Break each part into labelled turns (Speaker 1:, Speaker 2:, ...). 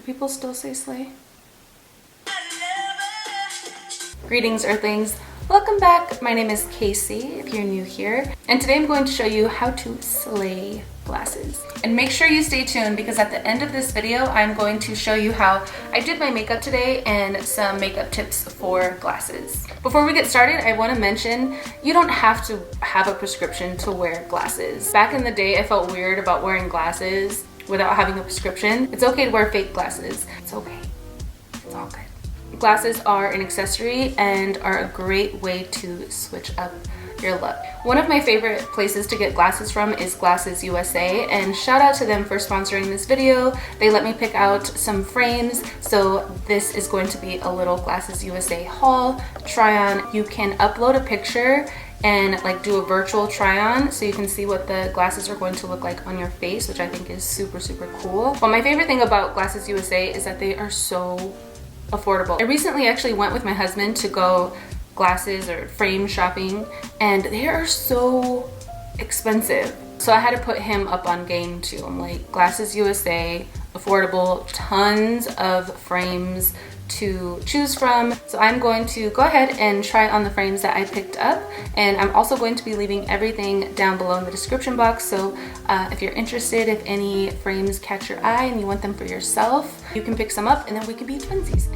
Speaker 1: people still say slay? Greetings, Earthlings. Welcome back. My name is Kasey, if you're new here. And today I'm going to show you how to slay glasses. And make sure you stay tuned because at the end of this video, I'm going to show you how I did my makeup today and some makeup tips for glasses. Before we get started, I want to mention you don't have to have a prescription to wear glasses. Back in the day, I felt weird about wearing glasses without having a prescription. It's okay to wear fake glasses. It's okay. It's all good. Glasses are an accessory and are a great way to switch up your look. One of my favorite places to get glasses from is Glasses USA, and shout out to them for sponsoring this video. They let me pick out some frames, so this is going to be a little Glasses USA haul, try on. You can upload a picture and like do a virtual try on so you can see what the glasses are going to look like on your face, which I think is super, super cool. But my favorite thing about Glasses USA is that they are so affordable. I recently actually went with my husband to go glasses or frame shopping, and they are so expensive. So I had to put him up on game too. I'm like, Glasses USA, affordable, tons of frames to choose from. So I'm going to go ahead and try on the frames that I picked up, and I'm also going to be leaving everything down below in the description box. So if you're interested, if any frames catch your eye and you want them for yourself, you can pick some up and then we can be twinsies.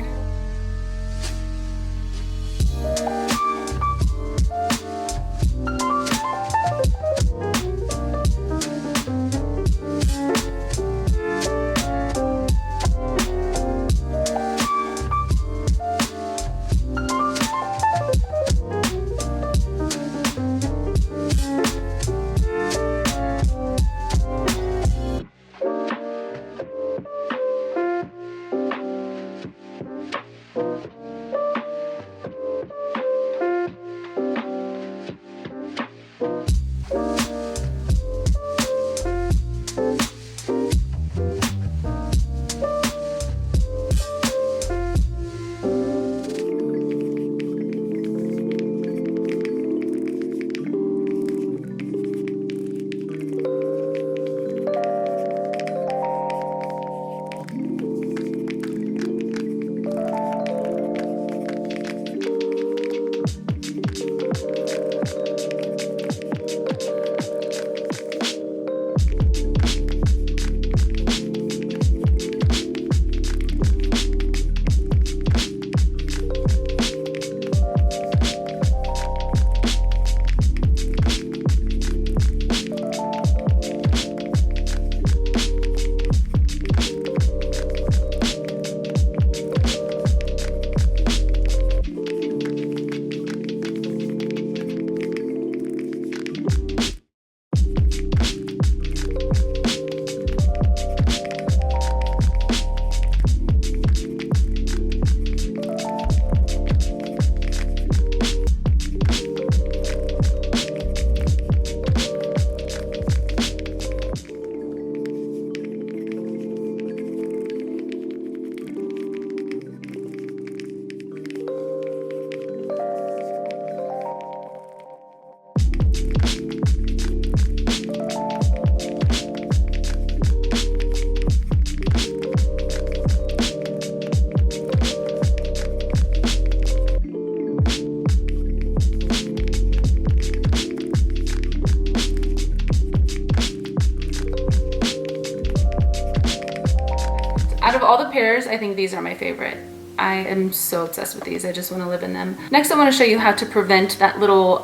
Speaker 1: Out of all the pairs, I think these are my favorite. I am so obsessed with these. I just want to live in them. Next, I want to show you how to prevent that little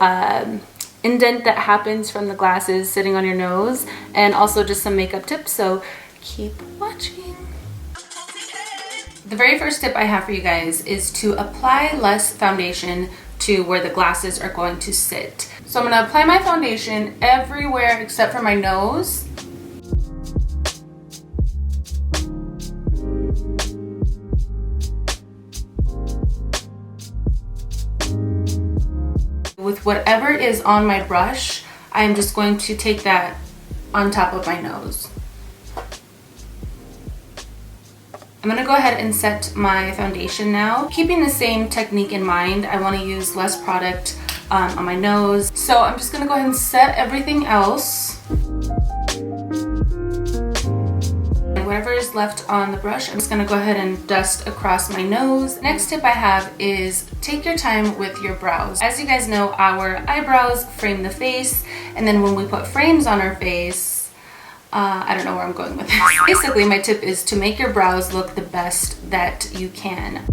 Speaker 1: indent that happens from the glasses sitting on your nose, and also just some makeup tips, so keep watching. The very first tip I have for you guys is to apply less foundation to where the glasses are going to sit. So I'm going to apply my foundation everywhere except for my nose. With whatever is on my brush, I'm just going to take that on top of my nose. I'm gonna go ahead and set my foundation now. Keeping the same technique in mind, I wanna use less product on my nose. So I'm just gonna go ahead and set everything else. And whatever is is left on the brush, I'm just gonna go ahead and dust across my nose. Next tip I have is take your time with your brows. As you guys know, our eyebrows frame the face, and then when we put frames on our face, I don't know where I'm going with this. Basically, my tip is to make your brows look the best that you can.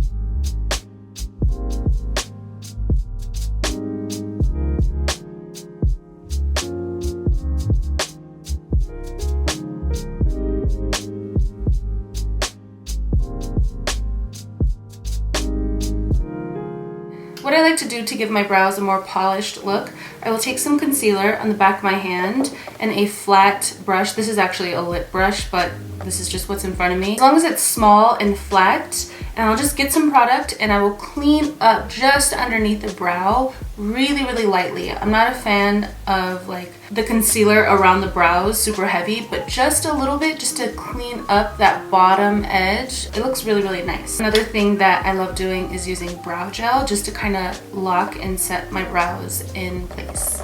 Speaker 1: What I like to do to give my brows a more polished look, I will take some concealer on the back of my hand and a flat brush. This is actually a lip brush, but this is just what's in front of me. As long as it's small and flat, and I'll just get some product and I will clean up just underneath the brow really, really lightly. I'm not a fan of like the concealer around the brows super heavy, but just a little bit just to clean up that bottom edge. It looks really, really nice. Another thing that I love doing is using brow gel just to kind of lock and set my brows in place.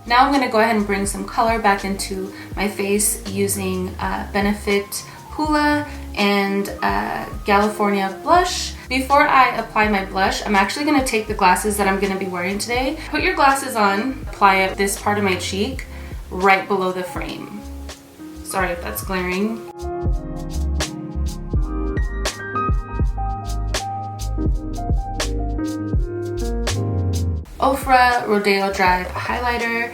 Speaker 1: Now I'm gonna go ahead and bring some color back into my face using Benefit Hoola and California blush. Before I apply my blush, I'm actually gonna take the glasses that I'm gonna be wearing today. Put your glasses on, apply it this part of my cheek, right below the frame. Sorry if that's glaring. Ofra Rodeo Drive highlighter.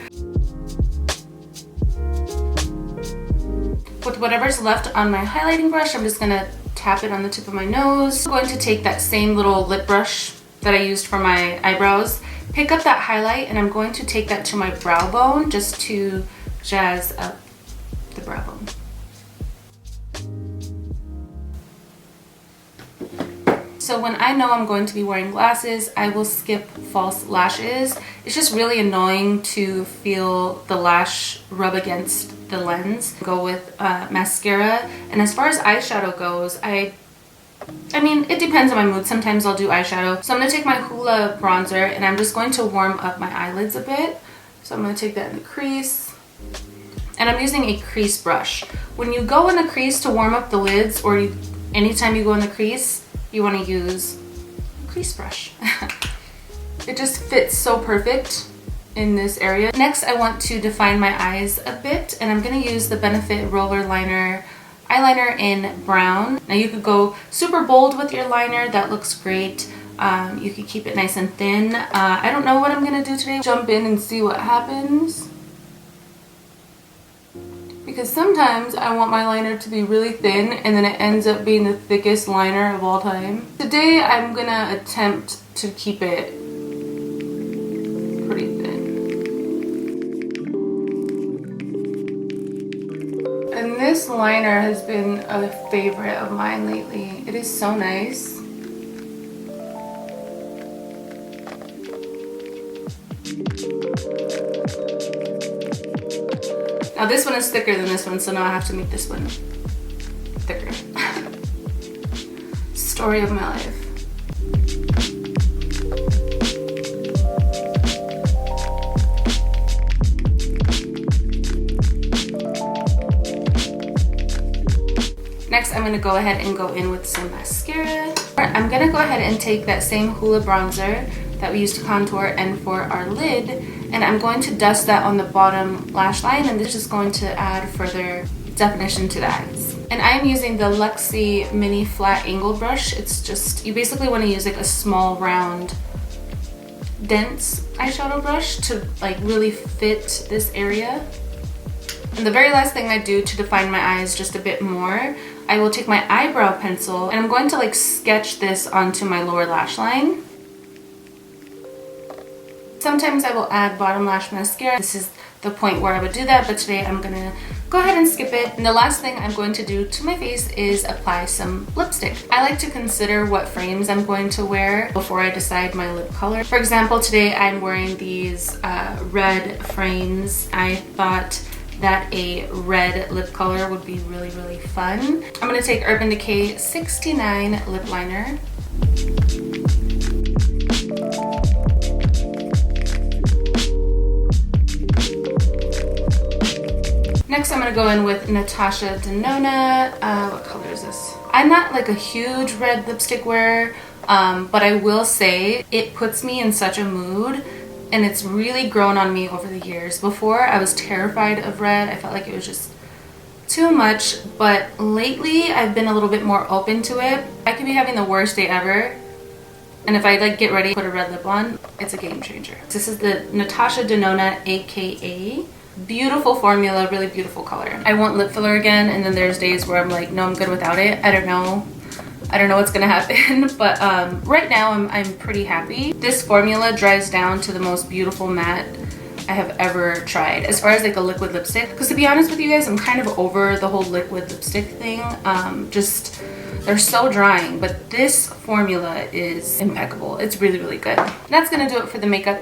Speaker 1: With whatever's left on my highlighting brush, I'm just gonna tap it on the tip of my nose. I'm going to take that same little lip brush that I used for my eyebrows, pick up that highlight, and I'm going to take that to my brow bone just to jazz up the brow bone. So when I know I'm going to be wearing glasses, I will skip false lashes. It's just really annoying to feel the lash rub against the lens. Go with mascara. And as far as eyeshadow goes, I mean, it depends on my mood. Sometimes I'll do eyeshadow. So I'm gonna take my Hoola bronzer and I'm just going to warm up my eyelids a bit. So I'm gonna take that in the crease. And I'm using a crease brush. When you go in the crease to warm up the lids, or anytime you go in the crease, you want to use a crease brush. It just fits so perfect in this area. Next, I want to define my eyes a bit, and I'm going to use the Benefit Roller Liner eyeliner in brown. Now you could go super bold with your liner, that looks great. You could keep it nice and thin. I don't know what I'm going to do today. Jump in and see what happens. Because sometimes I want my liner to be really thin and then it ends up being the thickest liner of all time. Today I'm gonna attempt to keep it pretty thin. And this liner has been a favorite of mine lately. It is so nice. Now this one is thicker than this one, so now I have to make this one thicker. Story of my life. Next, I'm gonna go ahead and go in with some mascara. I'm gonna go ahead and take that same Hoola bronzer that we used to contour and for our lid, and I'm going to dust that on the bottom lash line, and this is going to add further definition to the eyes. And I am using the Luxie mini flat angle brush. It's just, you basically want to use like a small round dense eyeshadow brush to like really fit this area. And the very last thing I do to define my eyes just a bit more, I will take my eyebrow pencil and I'm going to like sketch this onto my lower lash line. Sometimes I will add bottom lash mascara. This is the point where I would do that, but today I'm gonna go ahead and skip it. And the last thing I'm going to do to my face is apply some lipstick. I like to consider what frames I'm going to wear before I decide my lip color. For example, today I'm wearing these red frames. I thought that a red lip color would be really, really fun. I'm gonna take Urban Decay 69 lip liner. Next, I'm gonna go in with Natasha Denona. What color is this? I'm not like a huge red lipstick wearer, but I will say it puts me in such a mood, and it's really grown on me over the years. Before, I was terrified of red. I felt like it was just too much, but lately I've been a little bit more open to it. I could be having the worst day ever, and if I like get ready to put a red lip on, it's a game changer. This is the Natasha Denona AKA. Beautiful formula, really beautiful color. I want lip filler again, and then there's days where I'm like, no, I'm good without it. I don't know what's gonna happen, but right now I'm pretty happy. This formula dries down to the most beautiful matte I have ever tried as far as like a liquid lipstick, because to be honest with you guys, I'm kind of over the whole liquid lipstick thing. Just they're so drying, but this formula is impeccable. It's really, really good. And that's gonna do it for the makeup.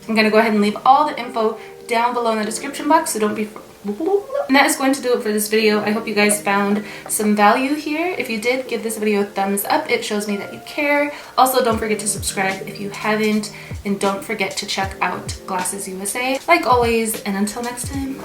Speaker 1: I'm gonna go ahead and leave all the info down below in the description box, so don't be. And that is going to do it for this video. I hope you guys found some value here. If you did, give this video a thumbs up. It shows me that you care. Also, don't forget to subscribe if you haven't, and don't forget to check out Glasses USA. Like always, and until next time.